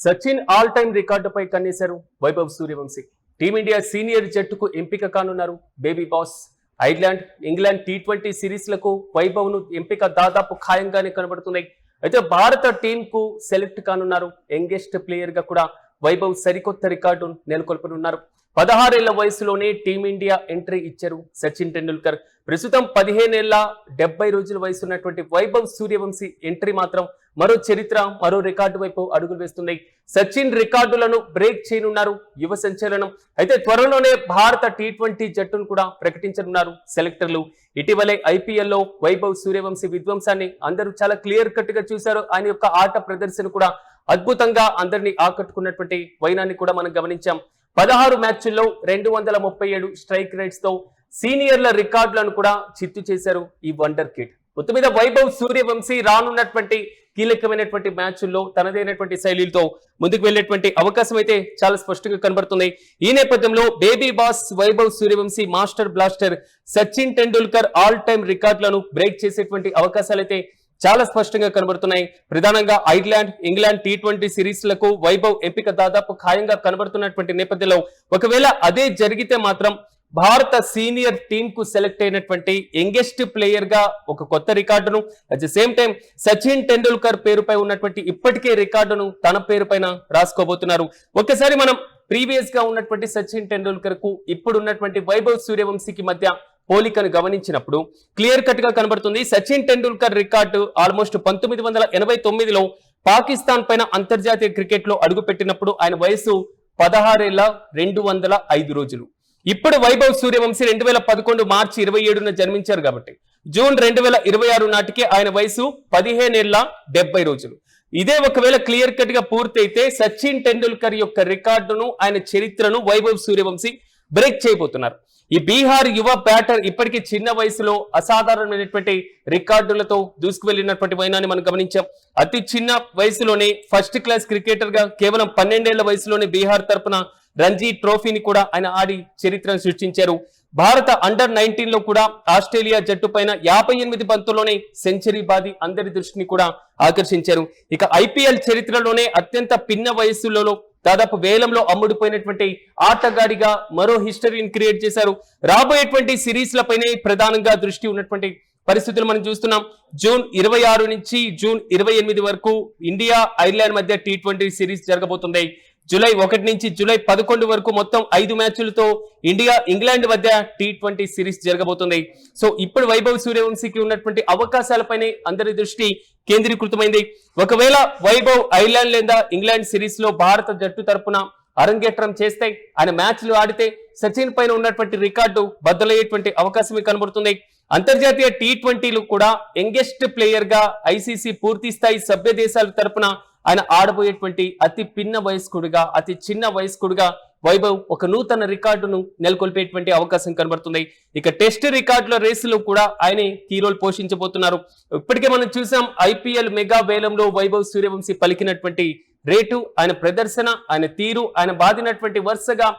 Sachin all time రికార్డుపై కన్నేశారు Vaibhav Suryavanshi. Team India senior జట్టుకు ఎంపిక కానున్నారు బేబీ బాస్. ఐర్లాండ్, ఇంగ్లాండ్ టీ20 సిరీస్లకు వైభవ్ ను ఎంపిక దాదాపు ఖాయంగానే కనబడుతున్నాయి. అయితే భారత టీం కు సెలెక్ట్ కానున్నారు. యంగెస్ట్ ప్లేయర్ గా కూడా వైభవ్ సరికొత్త రికార్డు నెలకొల్పనున్నారు. 16 ఏళ్ల వయసులోనే టీమిండియా ఎంట్రీ ఇచ్చారు సచిన్ టెండూల్కర్. ప్రస్తుతం 15 ఏళ్ల 70 రోజుల వయసు ఉన్నటువంటి వైభవ్ సూర్యవంశీ ఎంట్రీ మాత్రం మరో చరిత్ర, మరో రికార్డు వైపు అడుగులు వేస్తున్నాయి. సచిన్ రికార్డులను బ్రేక్ చేయనున్నారు యువ సంచలనం. అయితే త్వరలోనే భారత టీ20 జట్టును కూడా ప్రకటించనున్నారు సెలెక్టర్లు. ఇటీవలే ఐపీఎల్లో వైభవ్ సూర్యవంశీ విధ్వంసాన్ని అందరూ చాలా క్లియర్ కట్ గా చూశారు. ఆయన యొక్క ఆట ప్రదర్శన కూడా అద్భుతంగా అందరినీ ఆకట్టుకున్నటువంటి వైనాన్ని కూడా మనం గమనించాం. 16 మ్యాచ్ల్లో 237 స్ట్రైక్ రేట్స్ తో సీనియర్ల రికార్డులను కూడా చిత్తు చేశారు ఈ వండర్ కిడ్. మొత్తం మీద వైభవ్ సూర్యవంశీ రానున్నటువంటి కీలకమైనటువంటి మ్యాచ్ల్లో తనదైనటువంటి శైలితో ముందుకు వెళ్లేటువంటి అవకాశం అయితే చాలా స్పష్టంగా కనబడుతుంది. ఈ నేపథ్యంలో baby boss Vaibhav Suryavanshi master blaster Sachin Tendulkar all time రికార్డులను బ్రేక్ చేసేటువంటి అవకాశాలు అయితే చాలా స్పష్టంగా కనబడుతున్నాయి. ప్రధానంగా ఐర్లాండ్, ఇంగ్లాండ్ టీ20 సిరీస్లకు వైభవ్ ఎంపిక దాదాపు ఖాయంగా కనబడుతున్నటువంటి నేపథ్యంలో ఒకవేళ అదే జరిగితే మాత్రం భారత సీనియర్ టీం కు సెలెక్ట్ అయినటువంటి యంగెస్ట్ ప్లేయర్ గా ఒక కొత్త రికార్డును, at the same time Sachin Tendulkar పేరుపై ఉన్నటువంటి ఇప్పటికే రికార్డును తన పేరు పైన రాసుకోబోతున్నారు. ఒక్కసారి మనం ప్రీవియస్ గా ఉన్నటువంటి సచిన్ టెండూల్కర్ కు ఇప్పుడున్నటువంటి వైభవ్ సూర్యవంశీకి మధ్య పోలికను గమనించినప్పుడు క్లియర్ కట్ గా కనబడుతుంది. సచిన్ టెండూల్కర్ రికార్డు ఆల్మోస్ట్ 1989లో పాకిస్తాన్ పైన అంతర్జాతీయ క్రికెట్ లో అడుగుపెట్టినప్పుడు ఆయన వయసు 16 ఏళ్ల 205 రోజులు. ఇప్పుడు వైభవ్ సూర్యవంశీ 2011 మార్చి 27న జన్మించారు కాబట్టి జూన్ 2026 నాటికి ఆయన వయసు 15 ఏళ్ల 70 రోజులు. ఇదే ఒకవేళ క్లియర్ కట్ గా పూర్తయితే సచిన్ టెండూల్కర్ యొక్క రికార్డును, ఆయన చరిత్రను వైభవ్ సూర్యవంశీ బ్రేక్ చేయబోతున్నారు. ఈ బీహార్ యువ బ్యాటర్ ఇప్పటికీ చిన్న వయసులో అసాధారణమైనటువంటి రికార్డులతో దూసుకువెళ్లినటువంటి వైనాన్ని మనం గమనించాం. అతి చిన్న వయసులోనే ఫస్ట్ క్లాస్ క్రికెటర్ గా కేవలం 12 ఏళ్ల వయసులోనే బీహార్ తరపున రంజీ ట్రోఫీని కూడా ఆయన ఆడి చరిత్రను సృష్టించారు. భారత అండర్ 19 లో కూడా ఆస్ట్రేలియా జట్టు పైన 58 బంతుల్లోనే సెంచరీ బాది అందరి దృష్టిని కూడా ఆకర్షించారు. ఇక ఐపీఎల్ చరిత్రలోనే అత్యంత పిన్న వయసులలో దాదాపు వేలంలో అమ్ముడుపోయినటువంటి ఆటగాడిగా మరో హిస్టరీని క్రియేట్ చేశారు. రాబోయేటువంటి సిరీస్లపైనే ప్రధానంగా దృష్టి ఉన్నటువంటి పరిస్థితులు మనం చూస్తున్నాం. జూన్ 26 నుంచి జూన్ 28 వరకు ఇండియా ఐర్లాండ్ మధ్య టీ20 సిరీస్ జరగబోతుంది. జూలై 1 నుంచి జూలై 11 వరకు మొత్తం 5 మ్యాచ్లతో ఇండియా ఇంగ్లాండ్ మధ్య టీ20 సిరీస్ జరగబోతుంది. సో ఇప్పుడు వైభవ్ సూర్యవంశీకి ఉన్నటువంటి అవకాశాలపైనే అందరి దృష్టి కేంద్రీకృతమైంది. ఒకవేళ వైభవ్ ఐర్లాండ్ లేదా ఇంగ్లాండ్ సిరీస్ లో భారత జట్టు తరపున అరంగేట్రం చేస్తే, ఆయన మ్యాచ్లు ఆడితే సచిన్ పైన ఉన్నటువంటి రికార్డు బద్దలయ్యేటువంటి అవకాశమే కనబడుతుంది. అంతర్జాతీయ టీ20లు కూడా యంగెస్ట్ ప్లేయర్ గా ఐసీసీ పూర్తి స్థాయి సభ్య దేశాల తరపున ఆయన ఆడబోయేటువంటి అతి పిన్న వయస్కుడిగా, అతి చిన్న వయస్కుడిగా వైభవ్ ఒక నూతన రికార్డును నెలకొల్పేటువంటి అవకాశం కనబడుతుంది. ఇక టెస్ట్ రికార్డుల రేసులో కూడా ఆయనే కీ రోల్ పోషించబోతున్నారు. ఇప్పటికే మనం చూసాం ఐపీఎల్ మెగా వేలంలో వైభవ్ సూర్యవంశీ పలికినటువంటి రేటు, ఆయన ప్రదర్శన, ఆయన తీరు, ఆయన బాదినటువంటి వరుసగా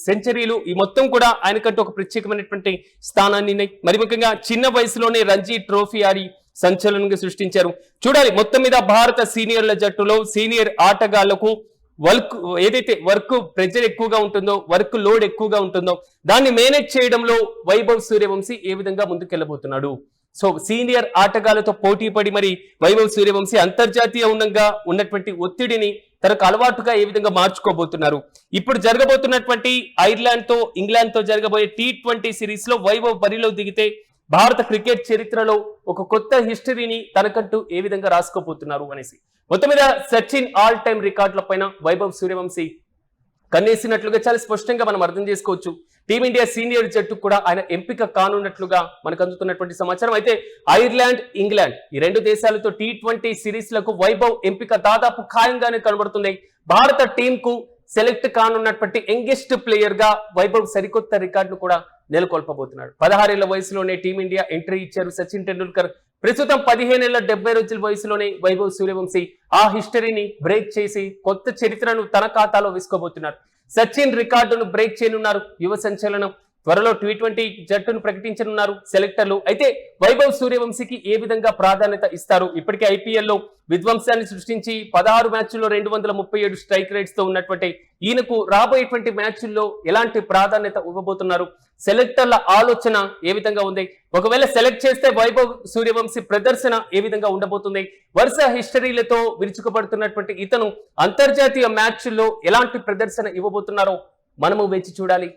సెంచరీలు, ఈ మొత్తం కూడా ఆయనకంటూ ఒక ప్రత్యేకమైనటువంటి స్థానాన్ని మరి ముఖ్యంగా చిన్న వయసులోనే రంజీ ట్రోఫీ ఆడి సంచలనంగా సృష్టించారు. చూడాలి మొత్తం మీద భారత సీనియర్ల జట్టులో సీనియర్ ఆటగాళ్లకు ఏదైతే వర్క్ ప్రెజర్ ఎక్కువగా ఉంటుందో, వర్క్ లోడ్ ఎక్కువగా ఉంటుందో దాన్ని మేనేజ్ చేయడంలో వైభవ్ సూర్యవంశీ ఏ విధంగా ముందుకెళ్లబోతున్నాడు. సో సీనియర్ ఆటగాళ్లతో పోటీ పడి మరి వైభవ్ సూర్యవంశీ అంతర్జాతీయ ఉన్నటువంటి ఒత్తిడిని తనకు అలవాటుగా ఏ విధంగా మార్చుకోబోతున్నారు. ఇప్పుడు జరగబోతున్నటువంటి ఐర్లాండ్ తో ఇంగ్లాండ్ తో జరగబోయే టీ20 సిరీస్ లో వైభవ్ బరిలో దిగితే భారత క్రికెట్ చరిత్రలో ఒక కొత్త హిస్టరీని తనకంటూ ఏ విధంగా రాసుకోబోతున్నారు అనేసి మొత్తం మీద సచిన్ ఆల్ టైమ్ రికార్డుల పైన వైభవ్ సూర్యవంశీ కన్నేసినట్లుగా చాలా స్పష్టంగా మనం అర్థం చేసుకోవచ్చు. టీమిండియా సీనియర్ జట్టు కూడా ఆయన ఎంపిక కానున్నట్లుగా మనకు అందుతున్నటువంటి సమాచారం. అయితే ఐర్లాండ్, ఇంగ్లాండ్ ఈ రెండు దేశాలతో టీ20 సిరీస్లకు వైభవ్ ఎంపిక దాదాపు ఖాయంగానే కనబడుతుంది. భారత టీం కు సెలెక్ట్ కానున్నటువంటి యంగెస్ట్ ప్లేయర్ గా వైభవ్ సరికొత్త రికార్డును కూడా నెలకొల్పబోతున్నాడు. 16 ఏళ్ల వయసులోనే టీమిండియా ఎంట్రీ ఇచ్చారు సచిన్ టెండూల్కర్. ప్రస్తుతం 15 ఏళ్ల 70 రోజుల వయసులోనే వైభవ్ సూర్యవంశీ ఆ హిస్టరీని బ్రేక్ చేసి కొత్త చరిత్రను తన ఖాతాలో వేసుకోబోతున్నారు. సచిన్ రికార్డును బ్రేక్ చేయనున్నారు యువ సంచలనం. త్వరలో T20 జట్టును ప్రకటించనున్నారు సెలెక్టర్లు. అయితే వైభవ్ సూర్యవంశీకి ఏ విధంగా ప్రాధాన్యత ఇస్తారు? ఇప్పటికే ఐపీఎల్లో విధ్వంసాన్ని సృష్టించి 16 మ్యాచ్ల్లో 237 స్ట్రైక్ రేట్స్ తో ఉన్నటువంటి ఈయనకు రాబోయేటువంటి మ్యాచ్ల్లో ఎలాంటి ప్రాధాన్యత ఇవ్వబోతున్నారు? సెలెక్టర్ల ఆలోచన ఏ విధంగా ఉంది? ఒకవేళ సెలెక్ట్ చేస్తే వైభవ్ సూర్యవంశీ ప్రదర్శన ఏ విధంగా ఉండబోతుంది? వరుస హిస్టరీలతో విరుచుకుపడుతున్నటువంటి ఇతను అంతర్జాతీయ మ్యాచ్ల్లో ఎలాంటి ప్రదర్శన ఇవ్వబోతున్నారో మనము వేచి చూడాలి.